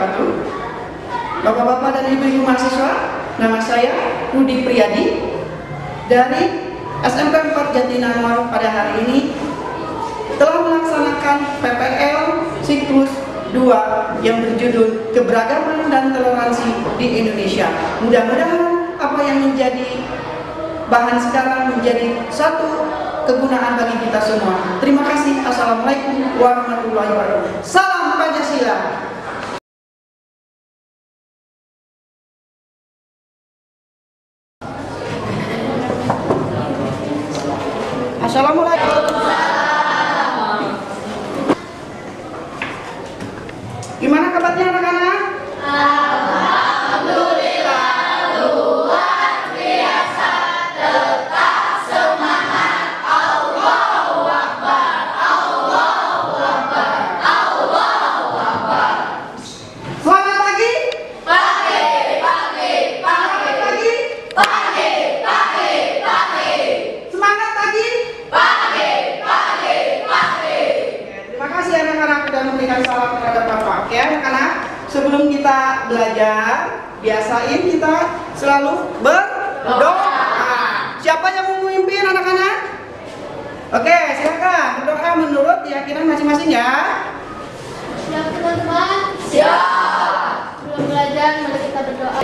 wabarakatuh. Bapak-bapak dan ibu-ibu mahasiswa, nama saya Rudi Priyadi dari SMK 4 Jatinangor pada hari ini telah melaksanakan PPL siklus 2 yang berjudul Keberagaman dan Toleransi di Indonesia. Mudah-mudahan apa yang menjadi bahan sekarang menjadi satu kegunaan bagi kita semua. Terima kasih. Assalamualaikum warahmatullahi wabarakatuh. Salam Pancasila. Assalamualaikum. Gimana kabarnya anak-anak? Alhamdulillah, luar biasa, tetap semangat. Allahu Akbar, Allahu Akbar, Allahu Akbar. Selamat pagi. Pagi, pagi, pagi, Pagi. pagi, pagi, pagi, Semangat pagi. pagi, pagi, pagi. Terima kasih anak-anak sudah memberikan salam terhadap Bapak. Oke anak-anak, sebelum kita belajar, biasain kita selalu berdoa. Siapa yang mau memimpin anak-anak? Oke, silakan berdoa menurut keyakinan masing-masing ya. Siap teman-teman? Siap. Sebelum belajar, mari kita berdoa.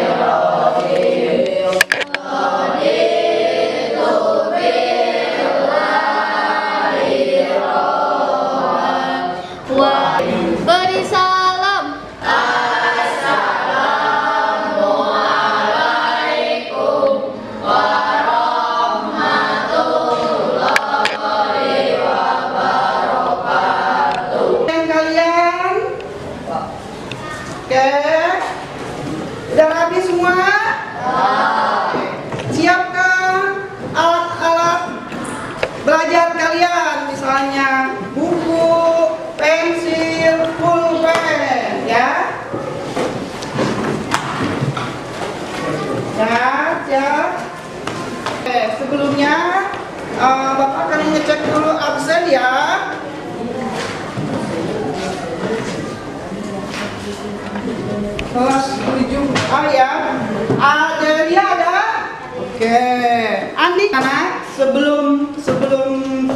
Beri salam. Assalamualaikum warahmatullahi wabarakatuh. Dan kalian, oke, udah rapi semua? Siapkan alat-alat belajar kalian, misalnya buku, pensil, pulpen, ya. Siap. Oke, sebelumnya Bapak akan ngecek dulu absen ya. Kelas 7A ya. Adelia ada? Oke. Andi, karena sebelum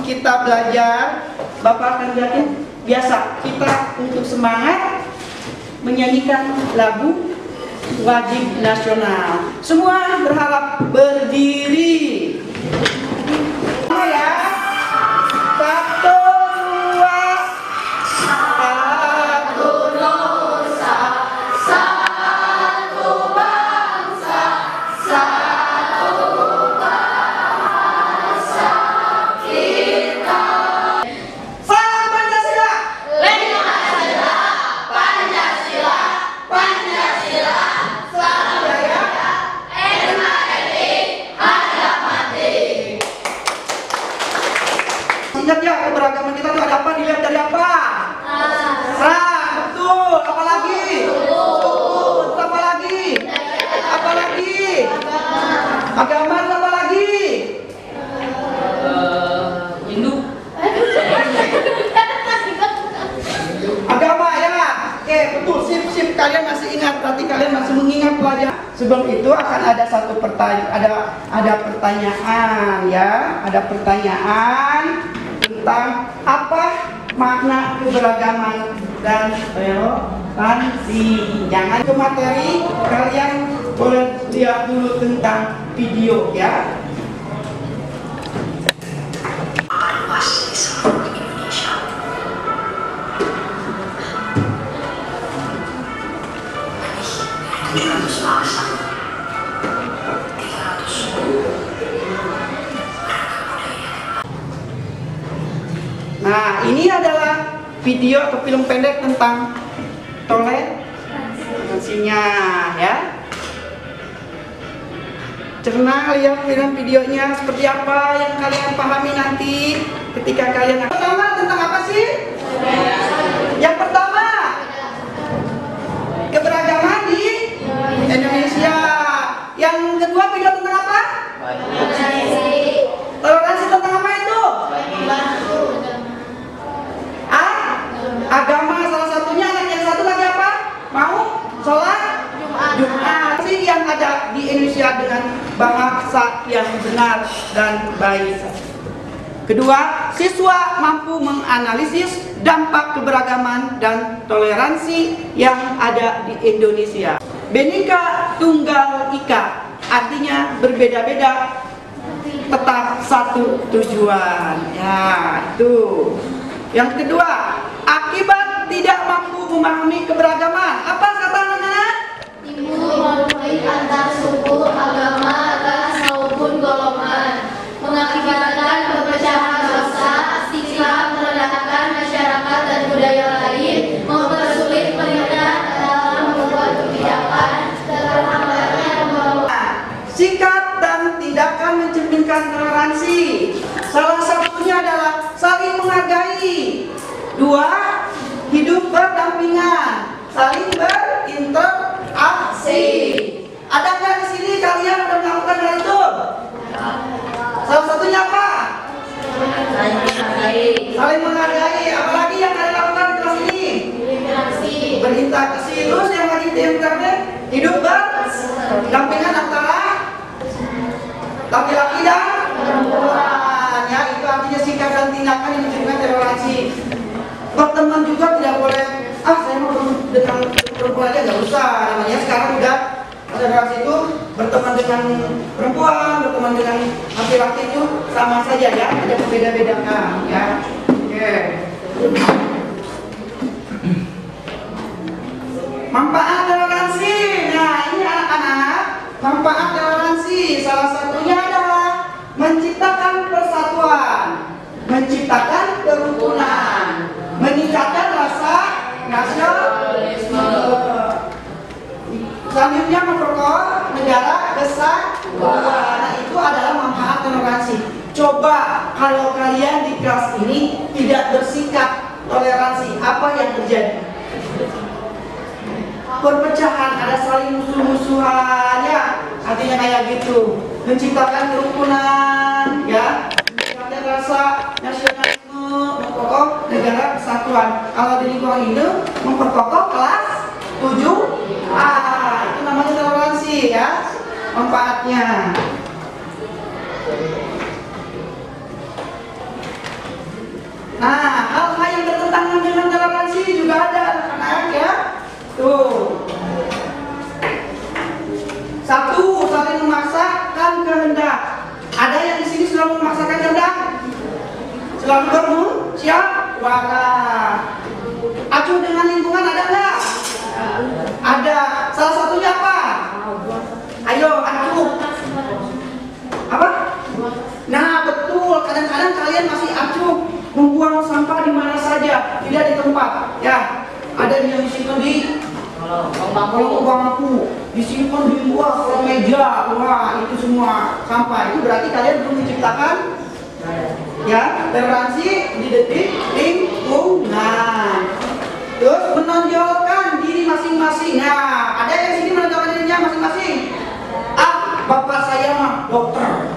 kita belajar, Bapak akan lihatin biasa kita untuk semangat menyanyikan lagu wajib nasional. Semua berharap berdiri. Ya. 1, 2, Satu nusa, satu bangsa, satu bahasa kita. salam Pancasila. Pancasila, Pancasila, Pancasila. Salam budaya, NKRI, harga mati. Ingat ya, keberagaman kita tuh ada apa? Dilihat dari apa? Ras, betul. Apa lagi? Suku. Terus apa lagi? Apa lagi? Agama. Terus apa lagi? Agama ya. Oke, betul. Sip. Kalian masih ingat? Berarti kalian masih mengingat pelajaran. Sebelum itu akan ada satu pertanyaan. Ada pertanyaan ya. Ada pertanyaan tentang apa makna keberagaman dan toleransi. Jangan ke materi, kalian boleh lihat dulu tentang video ya. luas di seluruh Indonesia. Lebih dari 700 bahasa, 300 suku, beragam budaya. Nah, ini adalah video atau film pendek tentang toleransinya ya. Cerna lihat film videonya seperti apa yang kalian pahami nanti ketika kalian. Pertama tentang apa sih? Yang pertama keberagaman di Indonesia. Yang kedua video tentang apa? Toleransi tentang apa itu? Agama salah satunya. Yang satu lagi apa? Mau? benar dan baik. Kedua, siswa mampu menganalisis dampak keberagaman dan toleransi yang ada di Indonesia. Bhinneka Tunggal Ika, artinya berbeda-beda tetap satu tujuan. Ya, itu. Yang kedua, akibat tidak mampu memahami keberagaman. Apa kata anak-anak? Timbul konflik antar suku, agama, ras maupun golongan, mengakibatkan perpecahan bangsa, sikap merendahkan masyarakat dan budaya lain, mempersulit pemerintah dalam membuat kebijakan, terhambatnya pembangunan. Sikap dan tindakan mencerminkan toleransi. Salah satunya adalah saling menghargai. Dua, hidup berdampingan, saling berinteraksi. Ada nggak di sini kalian udah melakukan hal itu? Salah satunya apa? Saling menghargai. Apalagi yang kalian lakukan di kelas ini? Berinteraksi. Terus yang lagi terakhir, hidup berdampingan antara laki-laki dan perempuan. Ya, itu artinya sikap dan tindakan yang mencerminkan toleransi. Berteman juga tidak boleh. Saya mau dengan perempuan aja nggak usah. Namanya sekarang udah toleransi itu berteman dengan perempuan, berteman dengan laki-laki itu sama saja ya. Ada berbeda-bedakan ya. Oke. Manfaat toleransi. Nah, ini anak-anak, manfaat toleransi salah satunya adalah menciptakan persatuan, menciptakan kerukunan, meningkatkan rasa nasionalisme. Selanjutnya memperkuat negara kesatuan. Nah, itu adalah manfaat toleransi. Coba kalau kalian di kelas ini tidak bersikap toleransi, apa yang terjadi? Perpecahan, ada saling musuh-musuhan ya, artinya kayak gitu. Menciptakan kerukunan ya, menciptakan rasa nasionalisme, memperkokoh negara kesatuan. Kalau di lingkungan ini memperkokoh kelas 7A, itu namanya toleransi ya, manfaatnya. Nah, hal-hal yang bertentangan dengan toleransi juga ada anak-anak ya. Tuh. Satu, saling memaksakan kehendak. Ada yang di sini selalu memaksakan kehendak? Selalu bermusyawarah. Acuh dengan lingkungan ada nggak? Ada. Salah satunya apa? Ayo, acuh. Apa? Nah, betul. Kadang-kadang kalian masih acuh membuang sampah di mana saja, tidak di tempat. Ya. Ada yang disimpan di kolong bangku, disimpan di luar kolong meja, wah itu semua sampah. Itu berarti kalian belum menciptakan ya toleransi di detik lingkungan. Terus menonjolkan diri masing-masing. Nah, ada yang sini menonjolkan dirinya masing-masing. Bapak saya mah dokter,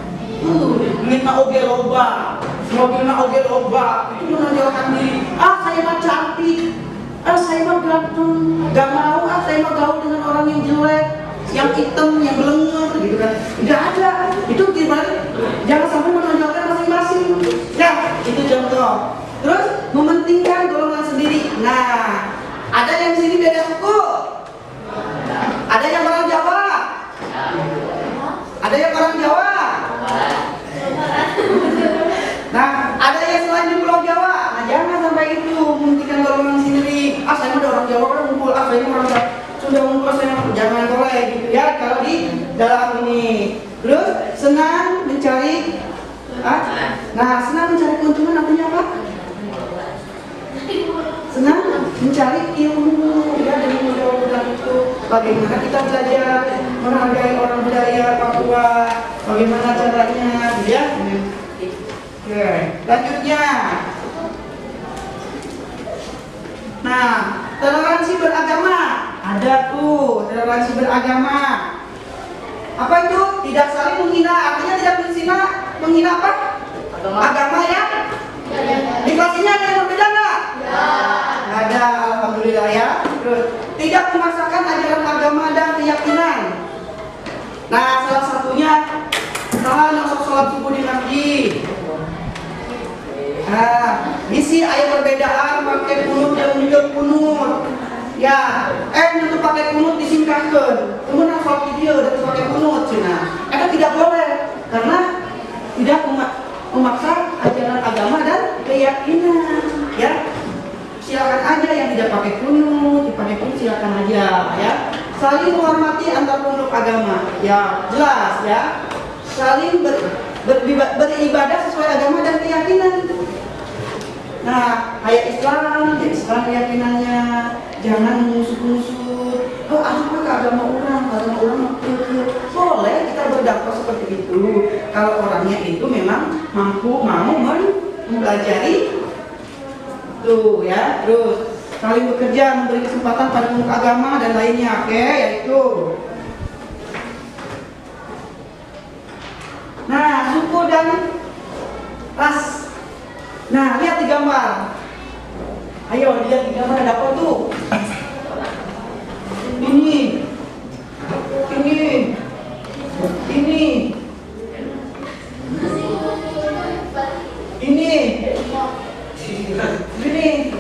minta oge loba, mobilnya oge loba, itu menonjolkan diri. Saya mah cantik. Saya mah ganteng, gak mau. Saya mah gaul dengan orang yang jelek, yang hitam, yang belenger, gitu kan? Tidak ada. Itu gimana? Jangan sampai menonjolkan masing-masing. Ya, itu contoh. Terus mementingkan golongan sendiri. Nah, ada yang di sini beda suku. Ada yang orang Jawa. Ada yang orang Jawa. Nah, ada yang selain di Pulau Jawa. Nah, jangan sampai itu mementingkan golongan sendiri. Saya udah orang Jawa kan ngumpul. Saya ini orang Jawa sudah ngumpul. Saya jangan boleh gitu ya. Kalau di dalam ini, terus senang mencari. Nah, senang mencari keuntungan artinya apa? Senang mencari ilmu ya dari muda-muda itu. Bagaimana kita belajar menghargai orang budaya Papua? Bagaimana caranya? Ya. Oke, lanjutnya. Nah, toleransi beragama. Ada tuh, toleransi beragama. Apa itu? Tidak saling menghina. Artinya tidak menghina apa? Agama ya? Di kelas ini ada yang berbeda nggak? Ya. Ada, alhamdulillah ya. Terus, tidak memaksakan ajaran agama dan keyakinan. Nah, salah satunya salah Nah, isi ayat perbedaan pakai kunut dan juga kunut. Ya, untuk pakai kunut disingkatkan. Kemudian kalau video dan pakai kunut, cina. Itu tidak boleh karena tidak memaksa ajaran agama dan keyakinan. Ya, silakan aja yang tidak pakai kunut, dipakai kunut silakan aja. Ya, saling menghormati antar pemeluk agama. Ya, jelas ya. Saling beribadah sesuai agama dan keyakinan. Nah, kayak Islam, ya Islam keyakinannya, jangan mengusut-usut. Oh, apa ke agama orang boleh kita berdakwah seperti itu. Kalau orangnya itu memang mau mempelajari, tuh ya. Terus saling bekerja, memberi kesempatan pada pemeluk agama dan lainnya, oke, yaitu. Nah, suku dan ras. Nah, lihat di gambar. Ayo lihat di gambar, ada apa tuh? Ini.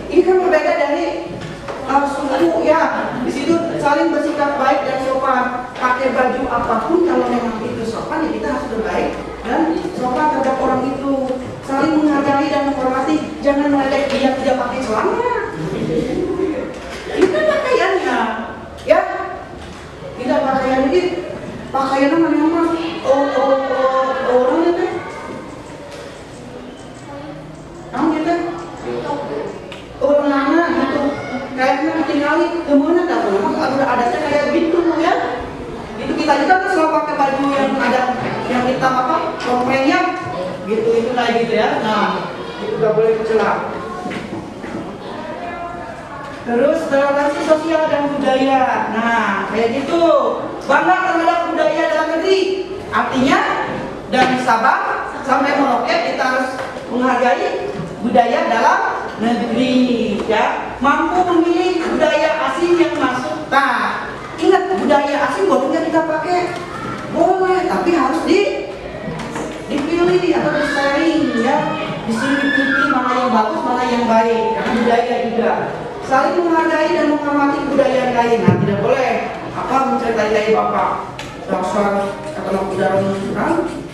Ini kan berbeda dari suku ya. Di situ saling bersikap baik dan sopan. Pakai baju apapun kalau memang itu sopan, ya kita harus berbaik dan sopan terhadap orang itu. Saling menghargai dan menghormati, jangan meledek dia tidak pakai celana. Itu kan pakaiannya, ya. Tidak pakaian ini, pakaiannya mana yang mas? Orang itu, kamu gitu, nana gitu, kayaknya ketinggalan, kemana dah? Memang ada adatnya kayak gitu ya. Itu kita kan selalu pakai baju yang ada yang hitam apa, rompengnya. Gitu itu kayak gitu ya. Nah, itu gak boleh dicela. Terus toleransi sosial dan budaya. Nah, kayak gitu. Bangga terhadap budaya dalam negeri. Artinya dari Sabang sampai Merauke kita harus menghargai budaya dalam negeri, ya. Mampu memilih budaya asing yang masuk. Nah, ingat budaya asing boleh kita pakai? Boleh, tapi harus dipilih atau di-sharing ya. Di sini dipilih mana yang bagus, mana yang baik. Karena budaya juga. Saling menghargai dan menghormati budaya yang lain. Nah, tidak boleh apa menceritai bapak. Dasar kata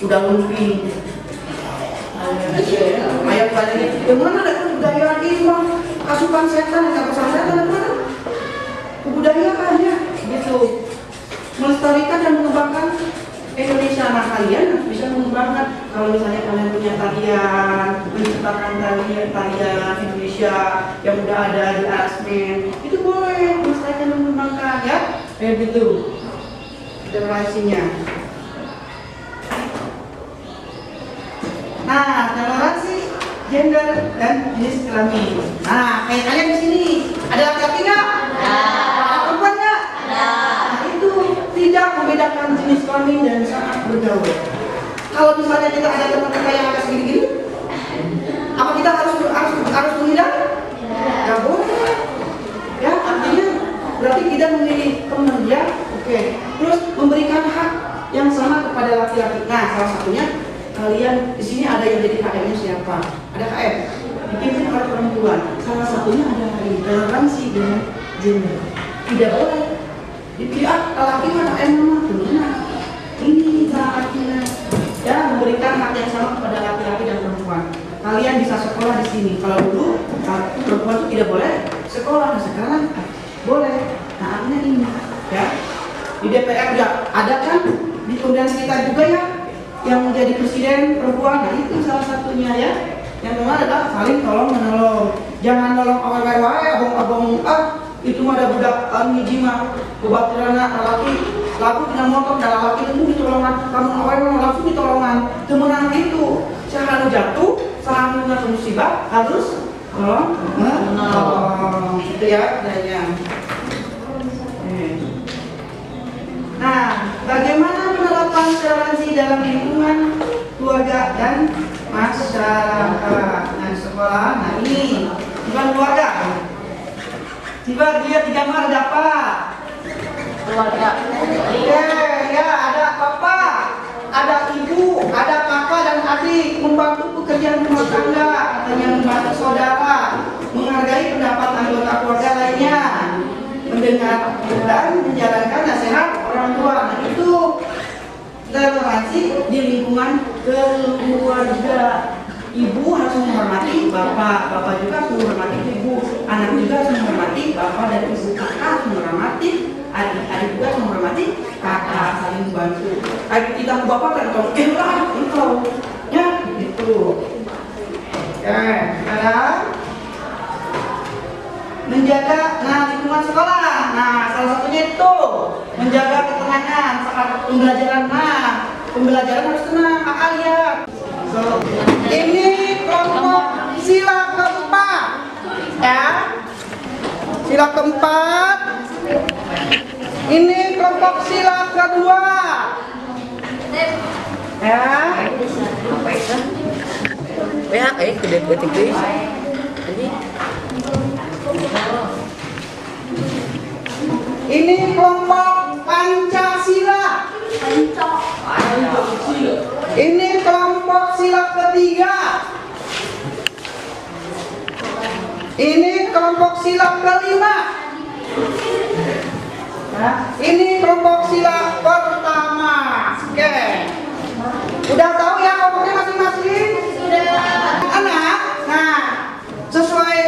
udah lumping. Ayat tadi yang mana ada kebudayaan ini bang? Kasukan setan, kata setan ada mana? Kebudayaan ya, gitu. Melestarikan dan mengembangkan Indonesia. Nah, kalian bisa mengembangkan kalau misalnya kalian punya tarian, menciptakan tarian Indonesia yang udah ada di Asmen, itu boleh melestarikan dan mengembangkan ya, kayak gitu generasinya. Nah, toleransi gender dan jenis kelamin. Nah, kayak kalian di sini ada laki-laki nggak? Ada perempuan nggak? Nah, itu tidak membedakan jenis kelamin dan saat bergaul. Kalau misalnya kita ada teman kita yang agak segini-gini, apa kita harus menghindar? Nggak boleh. Ya, artinya berarti kita memilih teman ya. Oke. Terus memberikan hak yang sama kepada laki-laki. Nah, salah satunya kalian di sini ada yang jadi KM-nya siapa? Ada KM dipimpin oleh perempuan. Salah satunya ada toleransi dengan gender. Tidak boleh dipilih laki mana KM mana ini artinya ya memberikan hak yang sama kepada laki-laki dan perempuan. Kalian bisa sekolah di sini. Kalau dulu perempuan itu tidak boleh sekolah, nah sekarang boleh. Nah, artinya ini ya. Di DPR juga ada kan, di pemilihan kita juga ya yang menjadi presiden perempuan. Nah, itu salah satunya ya. Yang kedua adalah saling tolong menolong. Jangan nolong awal-awal abong-abong itu mah ada budak ngiji mah bobatirana laki laku dengan motor dan laki itu ditolongan kamu awal langsung ditolongan kemenangan itu sehanu jatuh sehanu kena musibah harus tolong menolong itu ya adanya. Nah, bagaimana penerapan toleransi dalam lingkungan keluarga dan masyarakat? Nah, sekolah, nah ini bukan keluarga. Tiba dia 3 gambar ada apa? Keluarga. Oke, ya ada papa, ada ibu, ada kakak dan adik membantu pekerjaan rumah tangga. Katanya membantu saudara, menghargai pendapat anggota keluarga lainnya, mendengar dan menjalankan nasihat orang tua. Nah, itu toleransi di lingkungan keluarga. Ibu harus menghormati bapak, bapak juga harus menghormati ibu, anak juga harus menghormati bapak dan ibu, kakak harus menghormati adik-adik juga harus menghormati kakak, saling membantu. Adik kita ke bapak kan engkau, ya gitu. Oke, sekarang menjaga lingkungan sekolah. Nah, salah satunya itu menjaga ketenangan saat pembelajaran. Nah, pembelajaran harus tenang, kakak lihat. Ini kelompok sila keempat, ya. Sila keempat. Ini kelompok sila kedua, ya. Ini kelompok Pancasila. Ini kelompok sila ketiga. Ini kelompok sila kelima. Nah, ini kelompok sila pertama. Oke. Udah tahu ya kelompoknya masing-masing? Sudah. Anak, nah, sesuai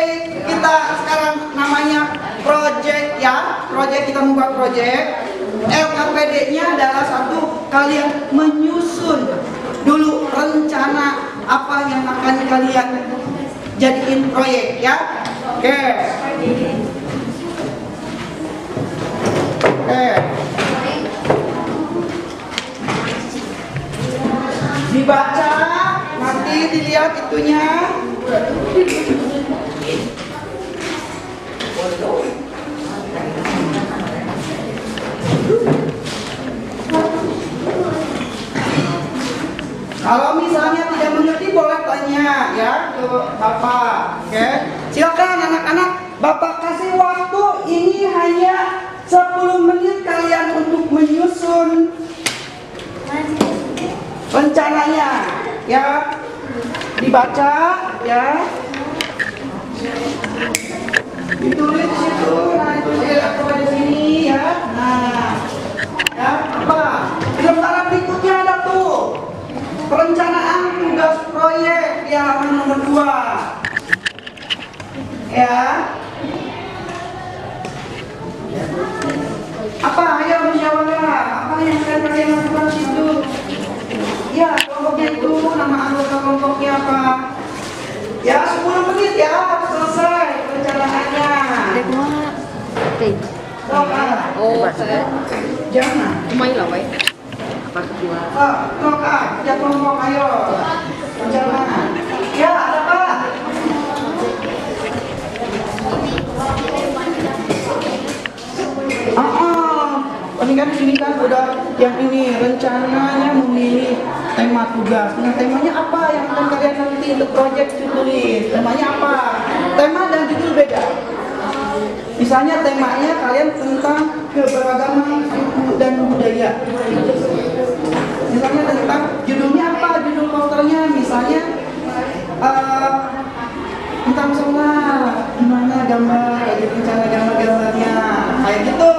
kita sekarang namanya project ya. Project, kita membuat project. LKPD-nya adalah satu, kalian menyusun dulu rencana apa yang akan kalian jadiin proyek ya. Oke. Dibaca, nanti dilihat itunya. Kalau misalnya tidak mengerti boleh tanya ya ke Bapak. Oke. Silakan anak-anak, Bapak kasih waktu ini hanya 10 menit kalian untuk menyusun rencananya ya. Dibaca ya. Ditulis di situ. Nah, itu aku di sini ya. Nah. Ya, apa? Di lembaran berikutnya ada tuh. Perencanaan tugas proyek di halaman nomor 2. Ya. Apa? Ayo musyawarah. Apa yang kalian lakukan situ? Ya, kelompoknya itu, nama anggota kelompoknya apa? Ya, 10 menit ya, harus selesai perencanaannya. Oh, Jangan. lumayan lah, Wei. Kelompok, ya kelompok, ayo. Perencanaan. Ya, ada apa? Ini kan di sini kan udah yang ini rencananya memilih tema tugas. Nah, temanya apa yang akan kalian nanti untuk proyek tulis? Temanya apa? Tema dan judul beda. Misalnya temanya kalian tentang keberagaman suku dan budaya. Misalnya tentang judulnya apa? Judul posternya misalnya tentang sholat, gimana gambar, jadi rencana gambar-gambarnya, kayak gitu.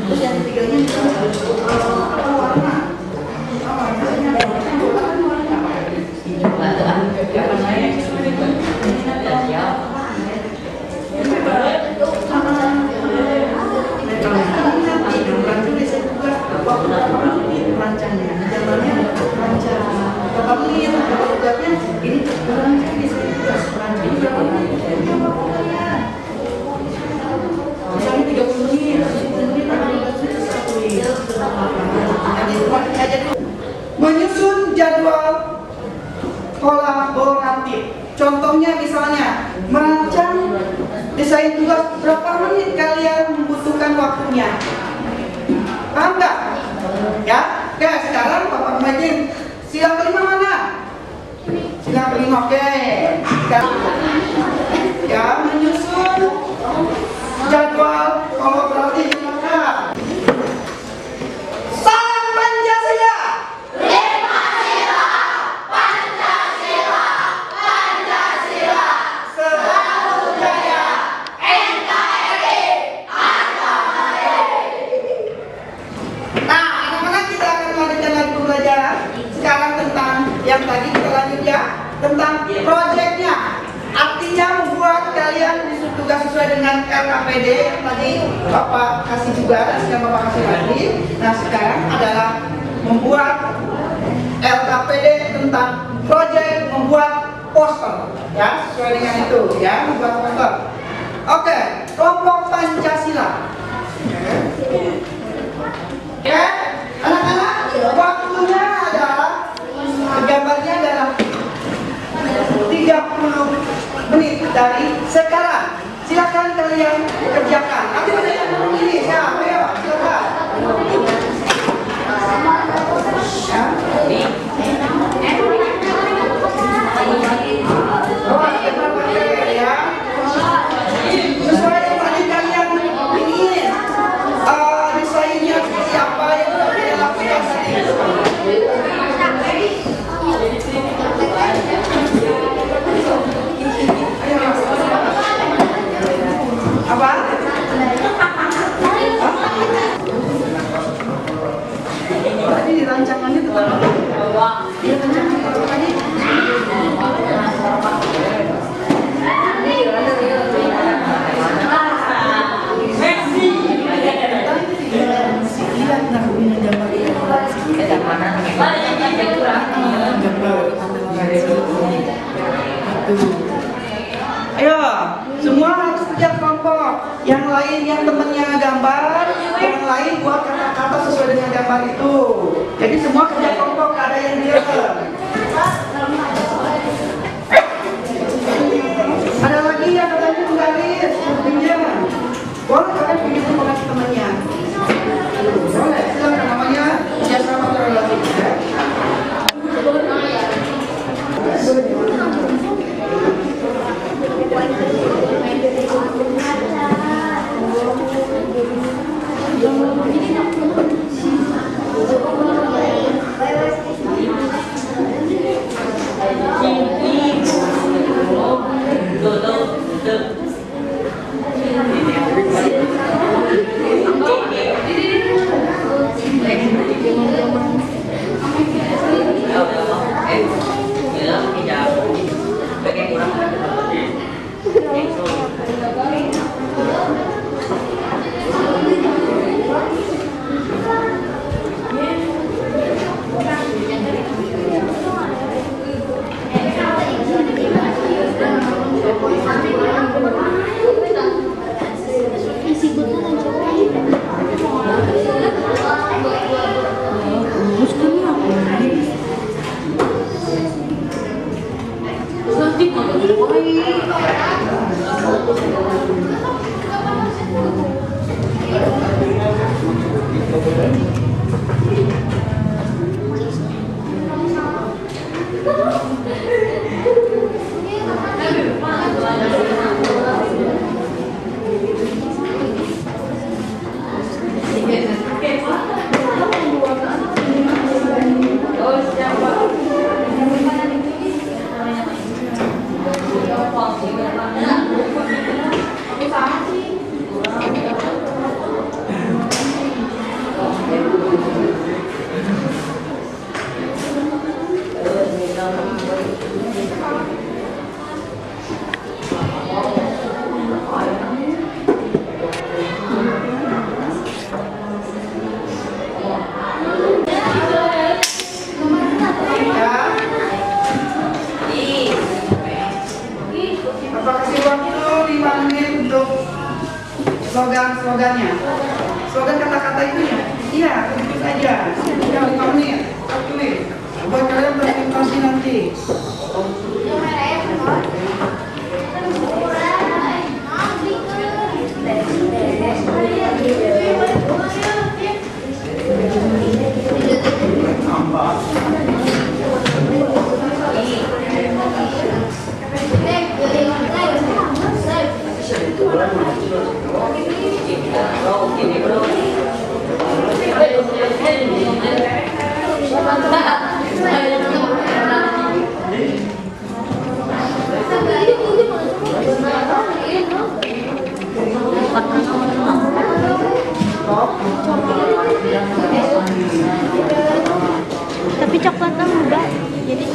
Terus yang ketiganya menyusun jadwal kolaboratif. Contohnya misalnya merancang desain tugas, berapa menit kalian membutuhkan waktunya? Paham nggak? Ya, oke, sekarang LKPD yang tadi Bapak kasih tugas, yang Bapak kasih lagi. Nah sekarang adalah membuat LKPD tentang proyek membuat poster, ya sesuai dengan itu, ya membuat poster. Oke, kelompok Pancasila. Oke, anak-anak, waktunya adalah gambarnya adalah 30 menit dari sekarang. Silakan kalian kerjakan. Nanti banyak yang ini, ya, ayo silakan. Ya. Sesuai yang tadi kalian ingin desainnya seperti apa yang kalian lakukan tadi. Apa? Tadi di rancangannya itu apa? Di rancangan apa tadi? Ayo, semua harus kerja kelompok. Yang lain yang temennya gambar, yang lain buat kata-kata sesuai dengan gambar itu. Jadi semua kerja kelompok, gak ada yang diam. Ada lagi yang katanya menggaris, pinjam. Boleh kalian pinjam sama temannya. Boleh, silakan namanya kerjasama terlalu ya. Slogan-slogannya, slogan kata-kata itunya, iya begitu saja. Ya 5 menit, tulis. Buat kalian presentasi nanti. Tapi coklatnya muda, jadi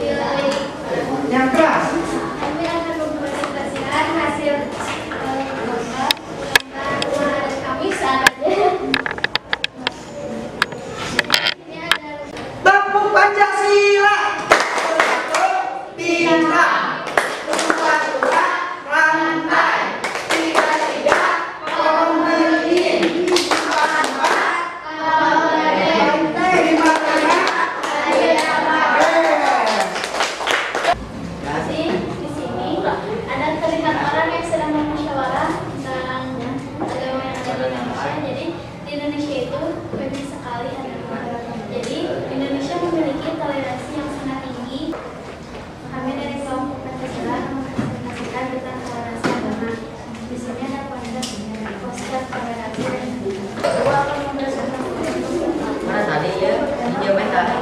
Yang keras. Kami akan mempresentasikan hasil gambar kami saat aja. Ini ada Tepuk Pancasila. Bintang, dua rantai, tiga komunikasi, empat lima di sini ada terlihat orang yang sedang bermusyawarah tentang agama yang ada di Indonesia. Jadi di Indonesia itu banyak sekali agama. Jadi Indonesia memiliki toleransi yang sangat tinggi. Kami dari kelompok Pancasila mempresentasikan tentang toleransi agama. Di sini ada poster toleransi dan aku akan mempresentasikan. Mana tadi ya? Dia main tadi.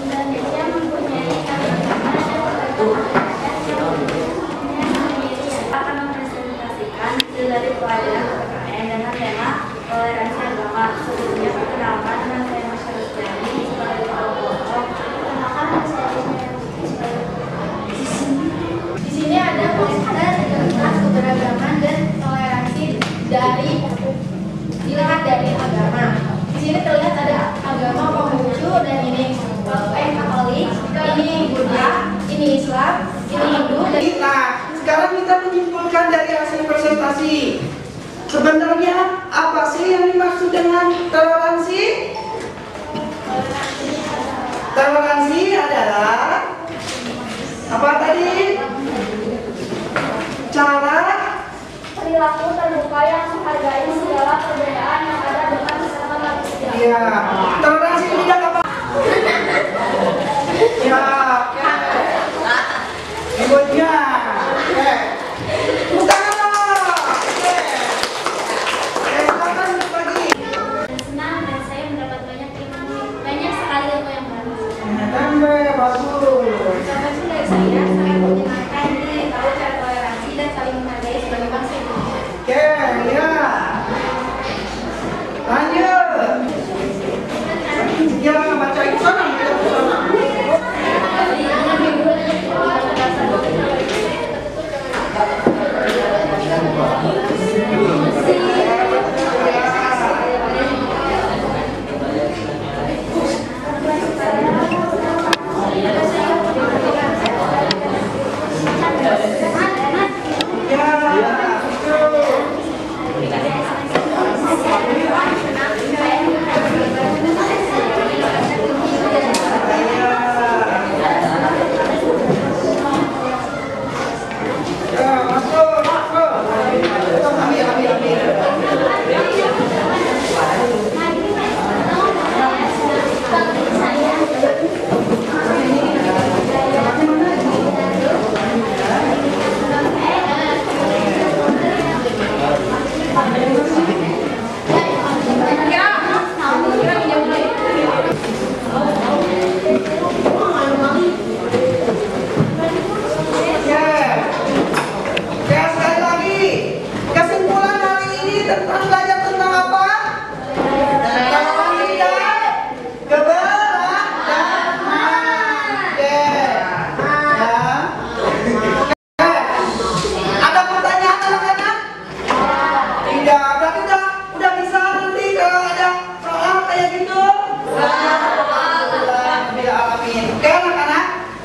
Indonesia mempunyai akan mempresentasikan hasil dari pelajaran PPKN dengan tema toleransi agama. Sebelumnya perkenalkan dengan saya Masyarakat Jani sebagai kelompok. Perkenalkan di sini ada poster tentang keberagaman dan toleransi dari dilihat dari agama. Di sini terlihat ada agama Konghucu dan ini Katolik, ini Buddha, ini Islam, ini Hindu. Dan Nah, sekarang kita menyimpulkan dari hasil presentasi. Sebenarnya apa sih yang dimaksud dengan toleransi? Toleransi adalah apa tadi? Cara perilaku terbuka yang menghargai segala perbedaan yang ada dengan sesama manusia. ya toleransi ini tidak apa? Ya, berikutnya, bukan silakan lagi. Senang dan saya mendapat banyak sekali ilmu yang baru. Tambah bagus. Informasi dari saya sangat menyenangkan ini tahu cara toleransi dan saling menghargai sebagai bangsa Indonesia. Oke, ya. Lanjut. Ya, baca itu sana, baca itu sana.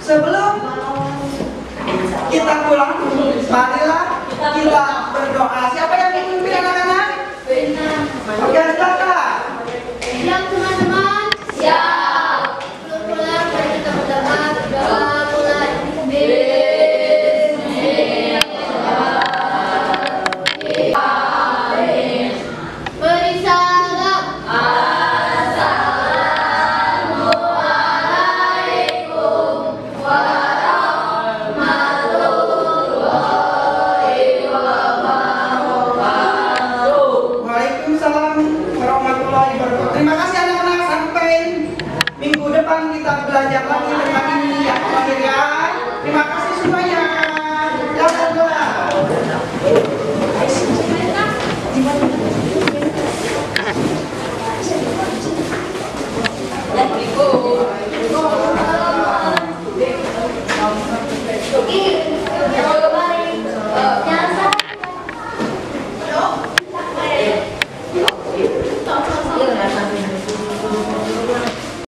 Sebelum kita pulang, marilah kita berdoa. Siapa yang memimpin anak-anak? Oke, silakan. Siap teman-teman? Siap. Sebelum pulang, mari kita berdoa mulai. Beri salam. Waalaikumsalam warahmatullahi wabarakatuh. Terima kasih anak-anak, sampai minggu depan kita belajar lagi tentang ini ya. Terima kasih.